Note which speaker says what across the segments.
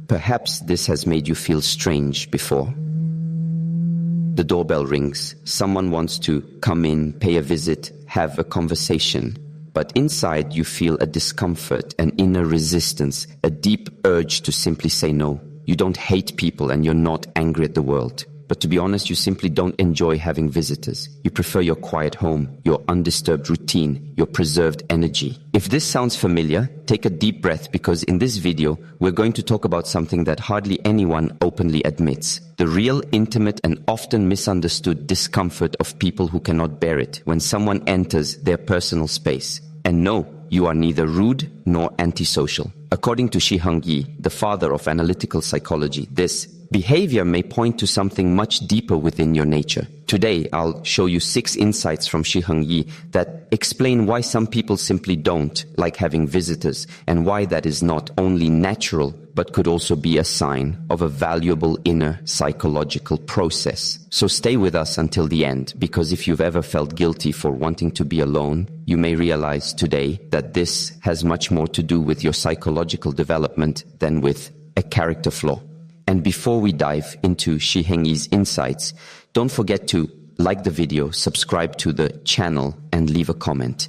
Speaker 1: Perhaps this has made you feel strange before. The doorbell rings. Someone wants to come in, pay a visit, have a conversation. But inside you feel a discomfort, an inner resistance, a deep urge to simply say no. You don't hate people and you're not angry at the world. But to be honest, you simply don't enjoy having visitors. You prefer your quiet home, your undisturbed routine, your preserved energy. If this sounds familiar, take a deep breath, because in this video, we're going to talk about something that hardly anyone openly admits. The real, intimate, and often misunderstood discomfort of people who cannot bear it when someone enters their personal space. And no, you are neither rude nor antisocial. According to Shi Heng Yi, the father of analytical psychology, this behavior may point to something much deeper within your nature. Today, I'll show you 6 insights from Shi Heng Yi that explain why some people simply don't like having visitors, and why that is not only natural, but could also be a sign of a valuable inner psychological process. So stay with us until the end, because if you've ever felt guilty for wanting to be alone, you may realize today that this has much more to do with your psychological development than with a character flaw. And before we dive into Shi Heng Yi's insights, don't forget to like the video, subscribe to the channel, and leave a comment.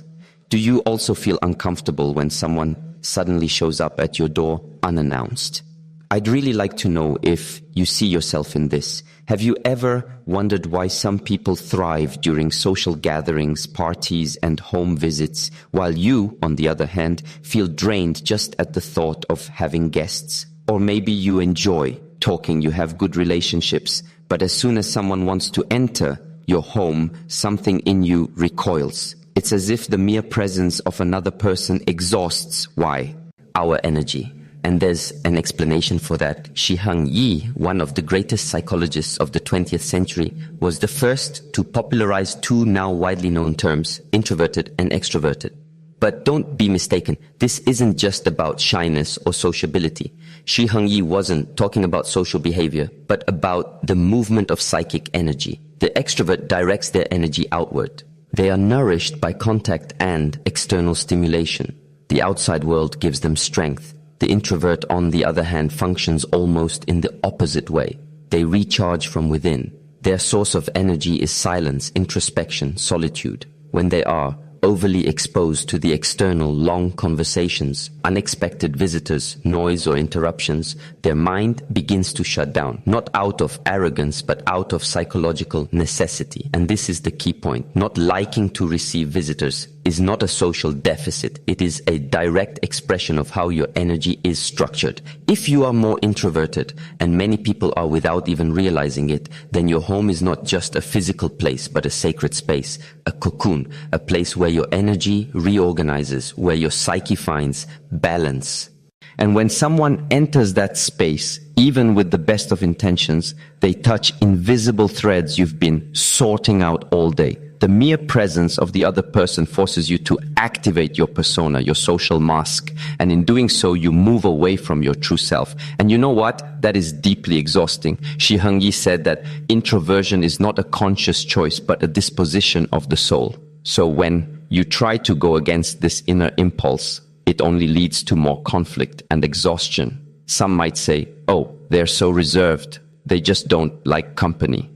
Speaker 1: Do you also feel uncomfortable when someone suddenly shows up at your door unannounced? I'd really like to know if you see yourself in this. Have you ever wondered why some people thrive during social gatherings, parties, and home visits, while you, on the other hand, feel drained just at the thought of having guests? Or maybe you enjoy talking, you have good relationships, but as soon as someone wants to enter your home, something in you recoils. It's as if the mere presence of another person exhausts, why? Our energy. And there's an explanation for that. Shi Heng Yi, one of the greatest psychologists of the 20th century, was the first to popularize 2 now widely known terms, introverted and extroverted. But don't be mistaken, this isn't just about shyness or sociability. Shi Heng Yi wasn't talking about social behavior, but about the movement of psychic energy. The extrovert directs their energy outward. They are nourished by contact and external stimulation. The outside world gives them strength. The introvert, on the other hand, functions almost in the opposite way. They recharge from within. Their source of energy is silence, introspection, solitude. When they are overly exposed to the external, long conversations, unexpected visitors, noise or interruptions, their mind begins to shut down, not out of arrogance, but out of psychological necessity. And this is the key point. Not liking to receive visitors is not a social deficit. It is a direct expression of how your energy is structured. If you are more introverted, and many people are without even realizing it, then your home is not just a physical place, but a sacred space, a cocoon, a place where your energy reorganizes, where your psyche finds balance. And when someone enters that space, even with the best of intentions, they touch invisible threads you've been sorting out all day. The mere presence of the other person forces you to activate your persona, your social mask. And in doing so, you move away from your true self. And you know what? That is deeply exhausting. Shi Heng Yi said that introversion is not a conscious choice, but a disposition of the soul. So when you try to go against this inner impulse, it only leads to more conflict and exhaustion. Some might say, oh, they're so reserved. They just don't like company.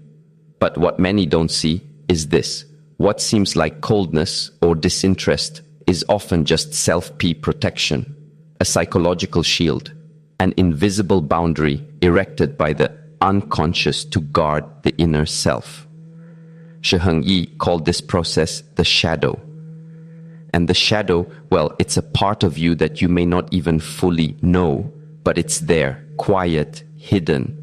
Speaker 1: But what many don't see is this. What seems like coldness or disinterest is often just self-protection, a psychological shield, an invisible boundary erected by the unconscious to guard the inner self. Shi Heng Yi called this process the shadow. And the shadow, well, it's a part of you that you may not even fully know, but it's there, quiet, hidden,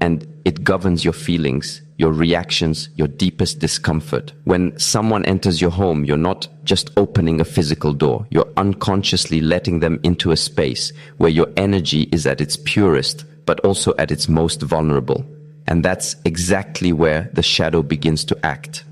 Speaker 1: and it governs your feelings, your reactions, your deepest discomfort. When someone enters your home, you're not just opening a physical door. You're unconsciously letting them into a space where your energy is at its purest, but also at its most vulnerable. And that's exactly where the shadow begins to act.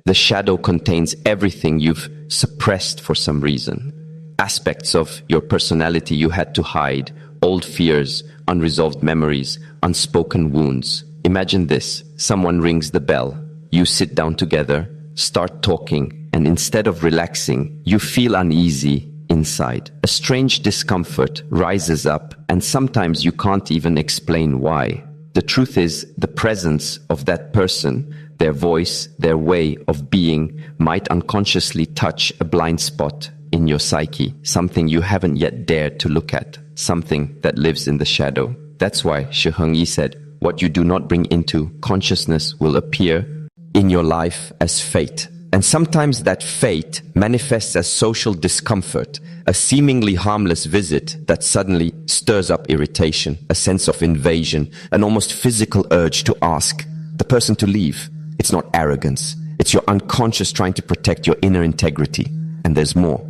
Speaker 1: The shadow contains everything you've suppressed for some reason. Aspects of your personality you had to hide, old fears, unresolved memories, unspoken wounds. Imagine this. Someone rings the bell. You sit down together, start talking, and instead of relaxing, you feel uneasy, inside. A strange discomfort rises up, and sometimes you can't even explain why. The truth is, the presence of that person, their voice, their way of being, might unconsciously touch a blind spot in your psyche, something you haven't yet dared to look at, something that lives in the shadow. That's why Shi Heng Yi said, what you do not bring into consciousness will appear in your life as fate. And sometimes that fate manifests as social discomfort, a seemingly harmless visit that suddenly stirs up irritation, a sense of invasion, an almost physical urge to ask the person to leave. It's not arrogance. It's your unconscious trying to protect your inner integrity. And there's more.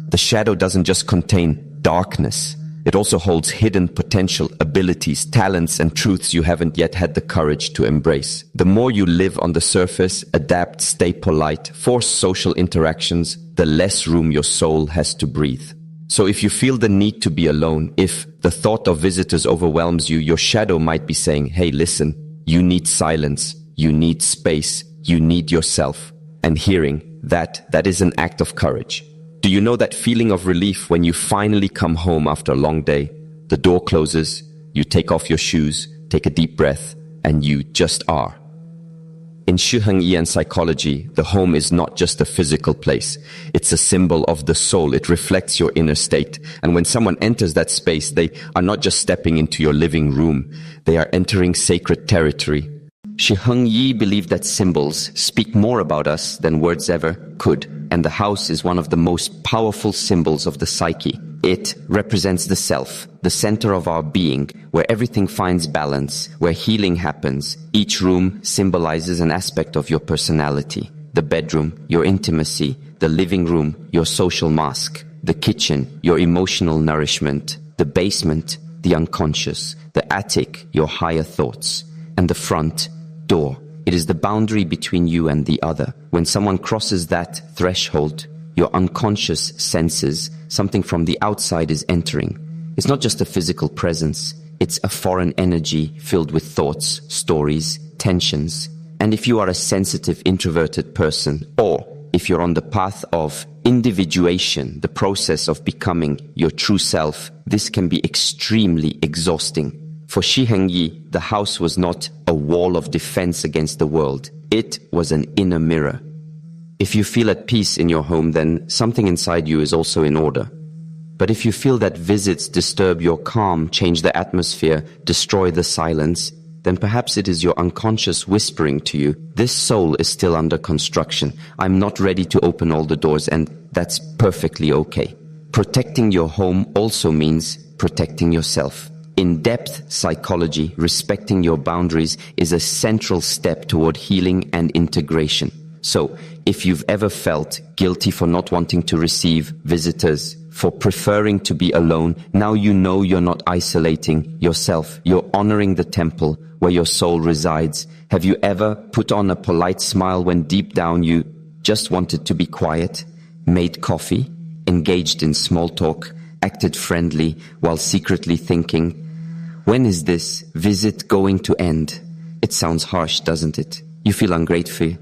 Speaker 1: The shadow doesn't just contain darkness. It also holds hidden potential, abilities, talents, and truths you haven't yet had the courage to embrace. The more you live on the surface, adapt, stay polite, force social interactions, the less room your soul has to breathe. So if you feel the need to be alone, if the thought of visitors overwhelms you, your shadow might be saying, hey, listen, you need silence, you need space, you need yourself. And hearing that is an act of courage. Do you know that feeling of relief when you finally come home after a long day? The door closes, you take off your shoes, take a deep breath, and you just are. In Shi Heng Yi and psychology, the home is not just a physical place. It's a symbol of the soul. It reflects your inner state. And when someone enters that space, they are not just stepping into your living room. They are entering sacred territory. Shi Heng Yi believed that symbols speak more about us than words ever could. And the house is one of the most powerful symbols of the psyche. It represents the self, the center of our being, where everything finds balance, where healing happens. Each room symbolizes an aspect of your personality. The bedroom, your intimacy. The living room, your social mask. The kitchen, your emotional nourishment. The basement, the unconscious. The attic, your higher thoughts. And the front door. It is the boundary between you and the other. When someone crosses that threshold, your unconscious senses something from the outside is entering. It's not just a physical presence. It's a foreign energy filled with thoughts, stories, tensions. And if you are a sensitive, introverted person, or if you're on the path of individuation, the process of becoming your true self, this can be extremely exhausting. For Shi Heng Yi, the house was not a wall of defense against the world. It was an inner mirror. If you feel at peace in your home, then something inside you is also in order. But if you feel that visits disturb your calm, change the atmosphere, destroy the silence, then perhaps it is your unconscious whispering to you, this soul is still under construction. I'm not ready to open all the doors, and that's perfectly okay. Protecting your home also means protecting yourself. In-depth psychology, respecting your boundaries, is a central step toward healing and integration. So, if you've ever felt guilty for not wanting to receive visitors, for preferring to be alone, now you know you're not isolating yourself. You're honoring the temple where your soul resides. Have you ever put on a polite smile when deep down you just wanted to be quiet, made coffee, engaged in small talk, acted friendly while secretly thinking, when is this visit going to end? It sounds harsh, doesn't it? You feel ungrateful,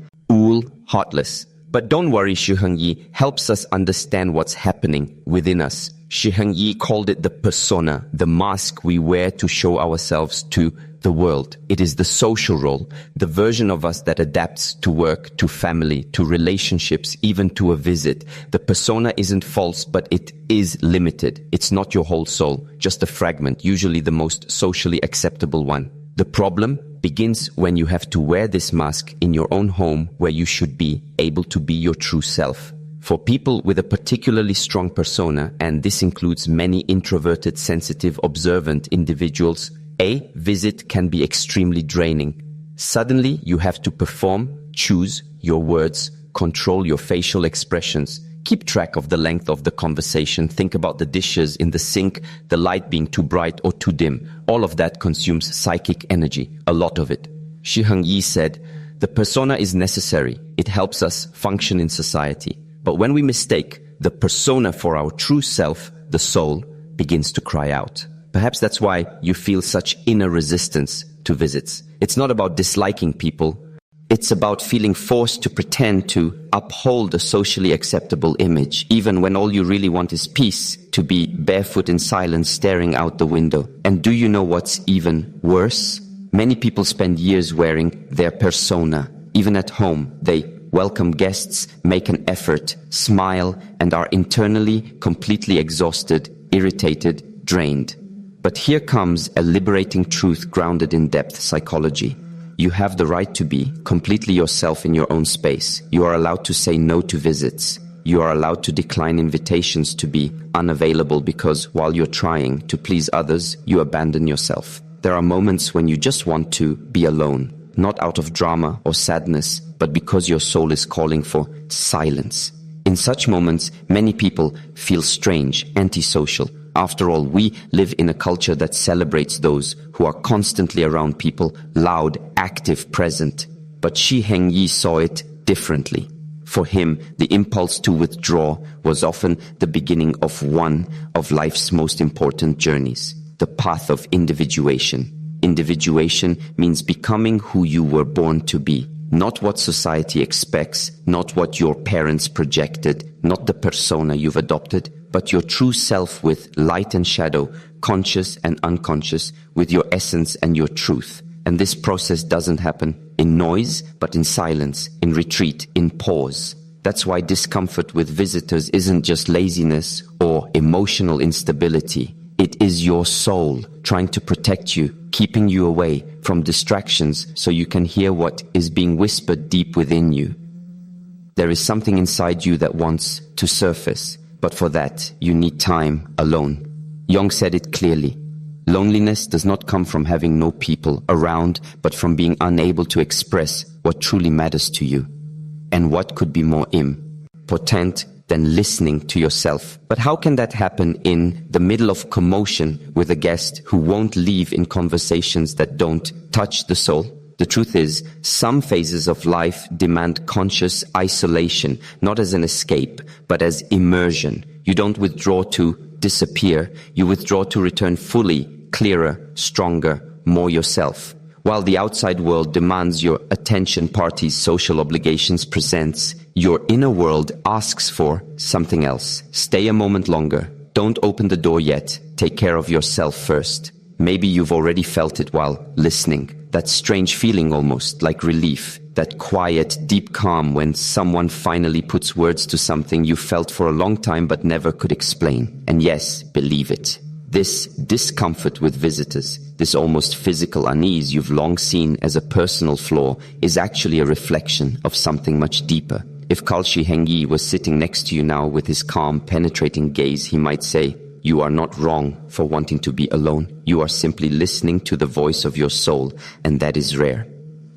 Speaker 1: heartless. But don't worry, Shi Heng Yi helps us understand what's happening within us. Shi Heng Yi called it the persona, the mask we wear to show ourselves to the world. It is the social role, the version of us that adapts to work, to family, to relationships, even to a visit. The persona isn't false, but it is limited. It's not your whole soul, just a fragment, usually the most socially acceptable one. The problem begins when you have to wear this mask in your own home, where you should be able to be your true self. For people with a particularly strong persona, and this includes many introverted, sensitive, observant individuals, a visit can be extremely draining. Suddenly, you have to perform, choose your words, control your facial expressions, keep track of the length of the conversation, think about the dishes in the sink, the light being too bright or too dim. All of that consumes psychic energy, a lot of it. Shi Heng Yi said, the persona is necessary. It helps us function in society. But when we mistake the persona for our true self, the soul begins to cry out. Perhaps that's why you feel such inner resistance to visits. It's not about disliking people. It's about feeling forced to pretend to uphold a socially acceptable image, even when all you really want is peace, to be barefoot in silence staring out the window. And do you know what's even worse? Many people spend years wearing their persona. Even at home, they welcome guests, make an effort, smile, and are internally completely exhausted, irritated, drained. But here comes a liberating truth grounded in depth psychology. You have the right to be completely yourself in your own space. You are allowed to say no to visits. You are allowed to decline invitations, to be unavailable because while you're trying to please others, you abandon yourself. There are moments when you just want to be alone, not out of drama or sadness, but because your soul is calling for silence. In such moments, many people feel strange, antisocial. After all, we live in a culture that celebrates those who are constantly around people, loud, active, present. But Shi Heng Yi saw it differently. For him, the impulse to withdraw was often the beginning of one of life's most important journeys, the path of individuation. Individuation means becoming who you were born to be. Not what society expects, not what your parents projected, not the persona you've adopted, but your true self with light and shadow, conscious and unconscious, with your essence and your truth. And this process doesn't happen in noise, but in silence, in retreat, in pause. That's why discomfort with visitors isn't just laziness or emotional instability. It is your soul trying to protect you, keeping you away from distractions so you can hear what is being whispered deep within you. There is something inside you that wants to surface, but for that you need time alone. Jung said it clearly. Loneliness does not come from having no people around, but from being unable to express what truly matters to you. And what could be more important than listening to yourself? But how can that happen in the middle of commotion with a guest who won't leave in conversations that don't touch the soul? The truth is, some phases of life demand conscious isolation, not as an escape, but as immersion. You don't withdraw to disappear. You withdraw to return fully, clearer, stronger, more yourself. While the outside world demands your attention, parties, social obligations presents, your inner world asks for something else. Stay a moment longer. Don't open the door yet. Take care of yourself first. Maybe you've already felt it while listening. That strange feeling, almost like relief. That quiet, deep calm when someone finally puts words to something you felt for a long time but never could explain. And yes, believe it. This discomfort with visitors, this almost physical unease you've long seen as a personal flaw, is actually a reflection of something much deeper. If Shi Heng Yi was sitting next to you now with his calm, penetrating gaze, he might say, "You are not wrong for wanting to be alone. You are simply listening to the voice of your soul, and that is rare."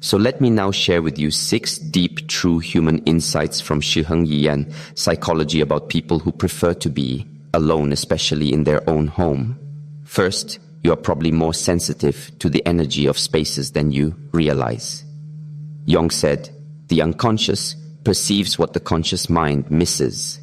Speaker 1: So let me now share with you 6 deep, true human insights from Shi Heng Yi and psychology about people who prefer to be alone, especially in their own home. First, you are probably more sensitive to the energy of spaces than you realize. Jung said, "The unconscious perceives what the conscious mind misses."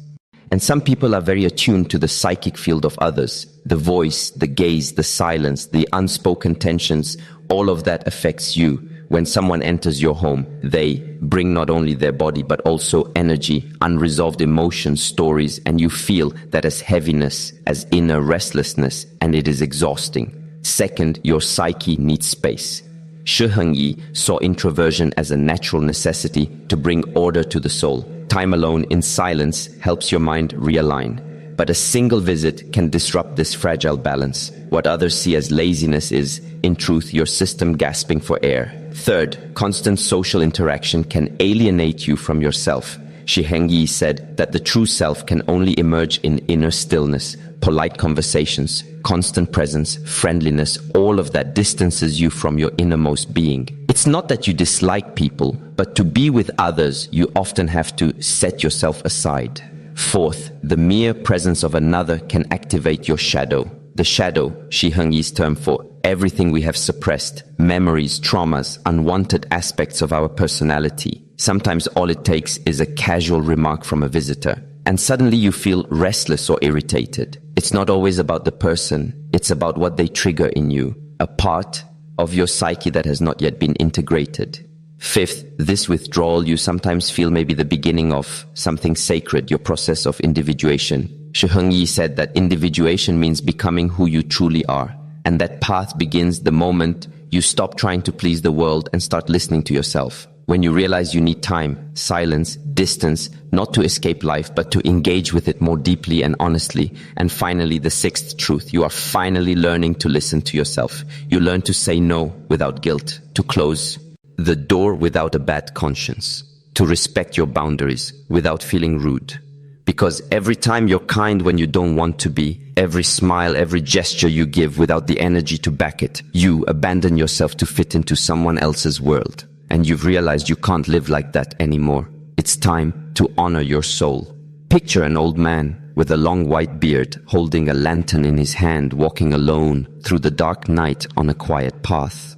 Speaker 1: And some people are very attuned to the psychic field of others. The voice, the gaze, the silence, the unspoken tensions, all of that affects you. When someone enters your home, they bring not only their body, but also energy, unresolved emotions, stories, and you feel that as heaviness, as inner restlessness, and it is exhausting. Second, your psyche needs space. Shi Heng Yi saw introversion as a natural necessity to bring order to the soul. Time alone in silence helps your mind realign. But a single visit can disrupt this fragile balance. What others see as laziness is, in truth, your system gasping for air. Third, constant social interaction can alienate you from yourself. Shi Heng Yi said that the true self can only emerge in inner stillness. Polite conversations, constant presence, friendliness, all of that distances you from your innermost being. It's not that you dislike people, but to be with others, you often have to set yourself aside. Fourth, the mere presence of another can activate your shadow. The shadow, Shi Heng Yi's term for everything we have suppressed, memories, traumas, unwanted aspects of our personality. Sometimes all it takes is a casual remark from a visitor, and suddenly you feel restless or irritated. It's not always about the person, it's about what they trigger in you, a part of your psyche that has not yet been integrated. Fifth, this withdrawal you sometimes feel may be the beginning of something sacred, your process of individuation. Shi Heng Yi said that individuation means becoming who you truly are, and that path begins the moment you stop trying to please the world and start listening to yourself. When you realize you need time, silence, distance, not to escape life, but to engage with it more deeply and honestly. And finally, the sixth truth, you are finally learning to listen to yourself. You learn to say no without guilt, to close the door without a bad conscience, to respect your boundaries without feeling rude. Because every time you're kind when you don't want to be, every smile, every gesture you give without the energy to back it, you abandon yourself to fit into someone else's world. And you've realized you can't live like that anymore. It's time to honor your soul. Picture an old man with a long white beard holding a lantern in his hand, walking alone through the dark night on a quiet path.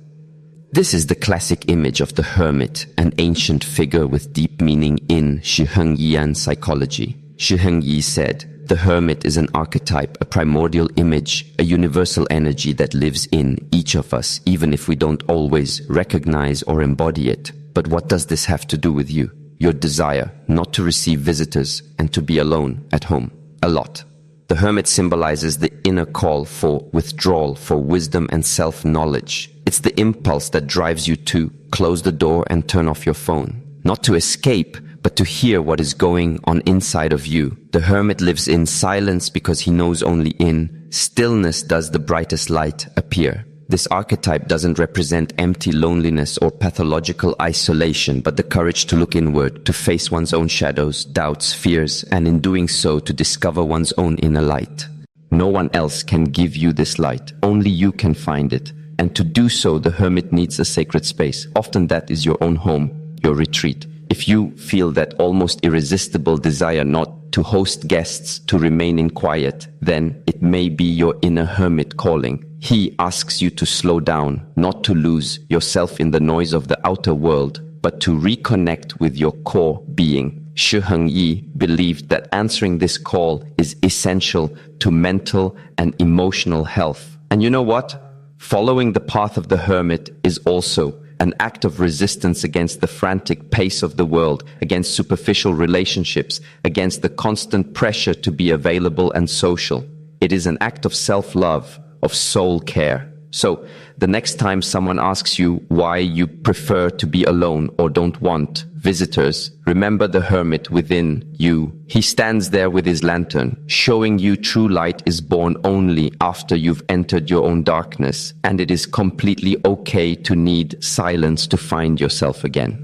Speaker 1: This is the classic image of the hermit, an ancient figure with deep meaning in Shi Heng Yi psychology. Shi Heng Yi said, "The hermit is an archetype, a primordial image, a universal energy that lives in each of us, even if we don't always recognize or embody it. But what does this have to do with you? Your desire not to receive visitors and to be alone at home. A lot." The hermit symbolizes the inner call for withdrawal, for wisdom and self-knowledge. It's the impulse that drives you to close the door and turn off your phone. Not to escape, but to hear what is going on inside of you. The hermit lives in silence because he knows only in stillness does the brightest light appear. This archetype doesn't represent empty loneliness or pathological isolation, but the courage to look inward, to face one's own shadows, doubts, fears, and in doing so to discover one's own inner light. No one else can give you this light. Only you can find it. And to do so, the hermit needs a sacred space. Often that is your own home, your retreat. If you feel that almost irresistible desire not to host guests, to remain in quiet, then it may be your inner hermit calling. He asks you to slow down, not to lose yourself in the noise of the outer world, but to reconnect with your core being. Shi Heng Yi believed that answering this call is essential to mental and emotional health. And you know what? Following the path of the hermit is also an act of resistance against the frantic pace of the world, against superficial relationships, against the constant pressure to be available and social. It is an act of self-love, of soul care. So, the next time someone asks you why you prefer to be alone or don't want visitors, remember the hermit within you. He stands there with his lantern, showing you true light is born only after you've entered your own darkness, and it is completely okay to need silence to find yourself again.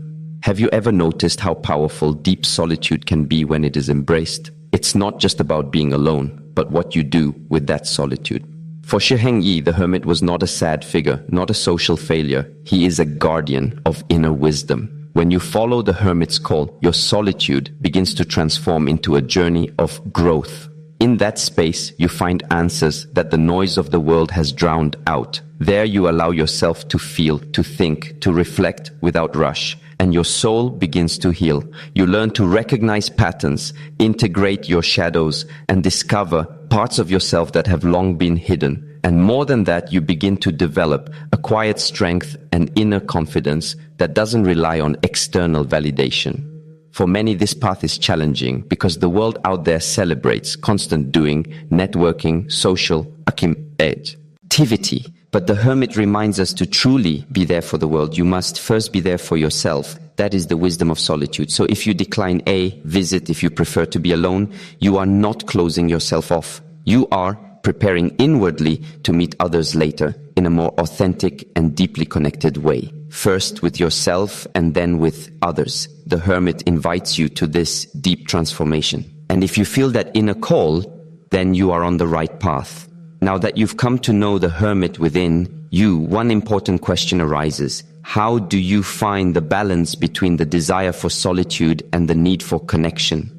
Speaker 1: Have you ever noticed how powerful deep solitude can be when it is embraced? It's not just about being alone, but what you do with that solitude. For Shi Heng Yi, the hermit was not a sad figure, not a social failure. He is a guardian of inner wisdom. When you follow the hermit's call, your solitude begins to transform into a journey of growth. In that space, you find answers that the noise of the world has drowned out. There you allow yourself to feel, to think, to reflect without rush, and your soul begins to heal. You learn to recognize patterns, integrate your shadows, and discover parts of yourself that have long been hidden. And more than that, you begin to develop a quiet strength and inner confidence that doesn't rely on external validation. For many, this path is challenging because the world out there celebrates constant doing, networking, social activity. But the hermit reminds us to truly be there for the world. You must first be there for yourself. That is the wisdom of solitude. So if you decline a visit, if you prefer to be alone, you are not closing yourself off. You are preparing inwardly to meet others later in a more authentic and deeply connected way. First with yourself and then with others. The hermit invites you to this deep transformation. And if you feel that inner call, then you are on the right path. Now that you've come to know the hermit within you, one important question arises. How do you find the balance between the desire for solitude and the need for connection?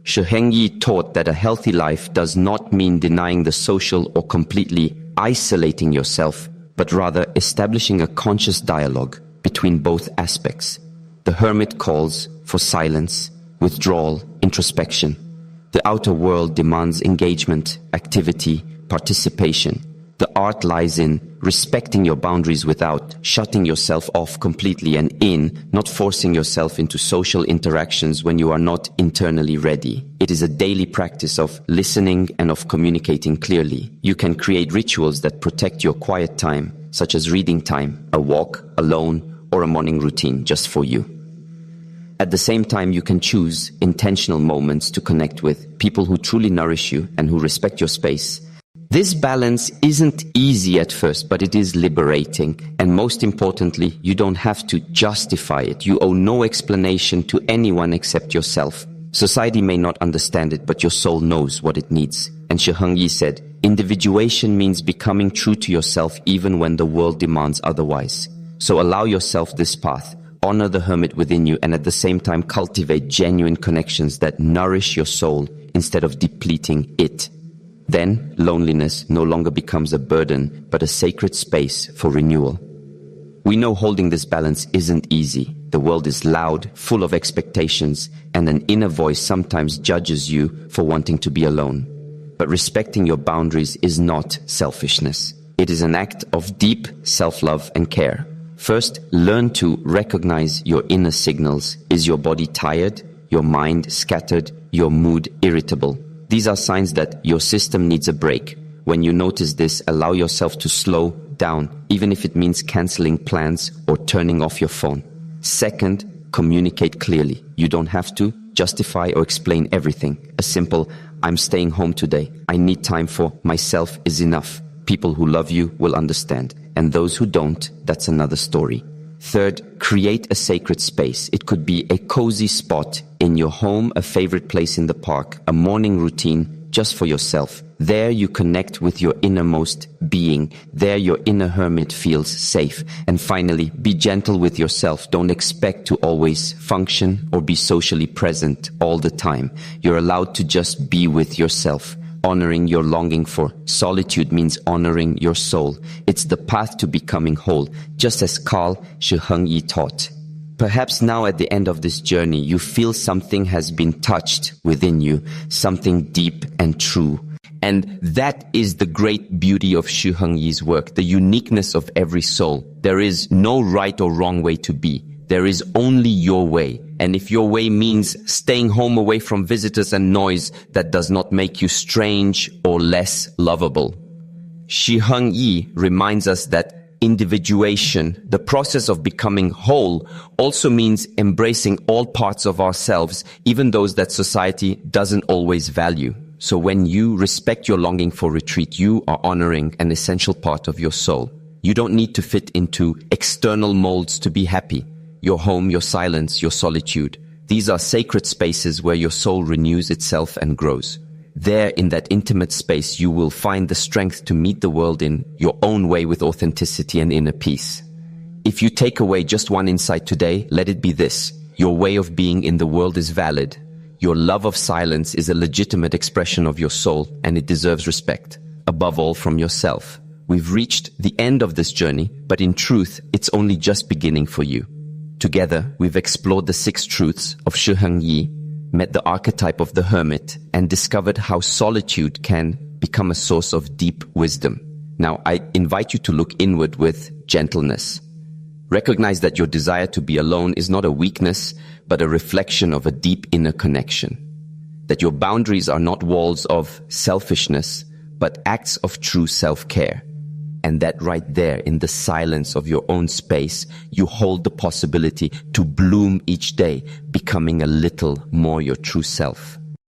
Speaker 1: Shi Heng Yi taught that a healthy life does not mean denying the social or completely isolating yourself, but rather establishing a conscious dialogue between both aspects. The hermit calls for silence, withdrawal, introspection. The outer world demands engagement, activity, participation. The art lies in respecting your boundaries without shutting yourself off completely, and in not forcing yourself into social interactions when you are not internally ready. It is a daily practice of listening and of communicating clearly. You can create rituals that protect your quiet time, such as reading time, a walk, alone, or a morning routine just for you. At the same time, you can choose intentional moments to connect with people who truly nourish you and who respect your space. This balance isn't easy at first, but it is liberating. And most importantly, you don't have to justify it. You owe no explanation to anyone except yourself. Society may not understand it, but your soul knows what it needs. And Shi Heng Yi said, individuation means becoming true to yourself even when the world demands otherwise. So allow yourself this path. Honor the hermit within you, and at the same time cultivate genuine connections that nourish your soul instead of depleting it. Then loneliness no longer becomes a burden, but a sacred space for renewal. We know holding this balance isn't easy. The world is loud, full of expectations, and an inner voice sometimes judges you for wanting to be alone. But respecting your boundaries is not selfishness. It is an act of deep self-love and care. First, learn to recognize your inner signals. Is your body tired? Your mind scattered? Your mood irritable? These are signs that your system needs a break. When you notice this, allow yourself to slow down, even if it means canceling plans or turning off your phone. Second, communicate clearly. You don't have to justify or explain everything. A simple, I'm staying home today. I need time for myself is enough. People who love you will understand. And those who don't, that's another story. Third, create a sacred space. It could be a cozy spot in your home, a favorite place in the park, a morning routine just for yourself. There you connect with your innermost being. There your inner hermit feels safe. And finally, be gentle with yourself. Don't expect to always function or be socially present all the time. You're allowed to just be with yourself. Honoring your longing for solitude means honoring your soul. It's the path to becoming whole, just as Shi Heng Yi taught. Perhaps now at the end of this journey, you feel something has been touched within you, something deep and true. And that is the great beauty of Shi Heng Yi's work, the uniqueness of every soul. There is no right or wrong way to be. There is only your way. And if your way means staying home away from visitors and noise, that does not make you strange or less lovable. Shi Heng Yi reminds us that individuation, the process of becoming whole, also means embracing all parts of ourselves, even those that society doesn't always value. So when you respect your longing for retreat, you are honoring an essential part of your soul. You don't need to fit into external molds to be happy. Your home, your silence, your solitude. These are sacred spaces where your soul renews itself and grows. There, in that intimate space, you will find the strength to meet the world in your own way with authenticity and inner peace. If you take away just one insight today, let it be this. Your way of being in the world is valid. Your love of silence is a legitimate expression of your soul, and it deserves respect. Above all, from yourself. We've reached the end of this journey, but in truth, it's only just beginning for you. Together, we've explored the 6 truths of Shi Heng Yi, met the archetype of the hermit, and discovered how solitude can become a source of deep wisdom. Now, I invite you to look inward with gentleness. Recognize that your desire to be alone is not a weakness, but a reflection of a deep inner connection. That your boundaries are not walls of selfishness, but acts of true self-care. And that right there, in the silence of your own space, you hold the possibility to bloom each day, becoming a little more your true self.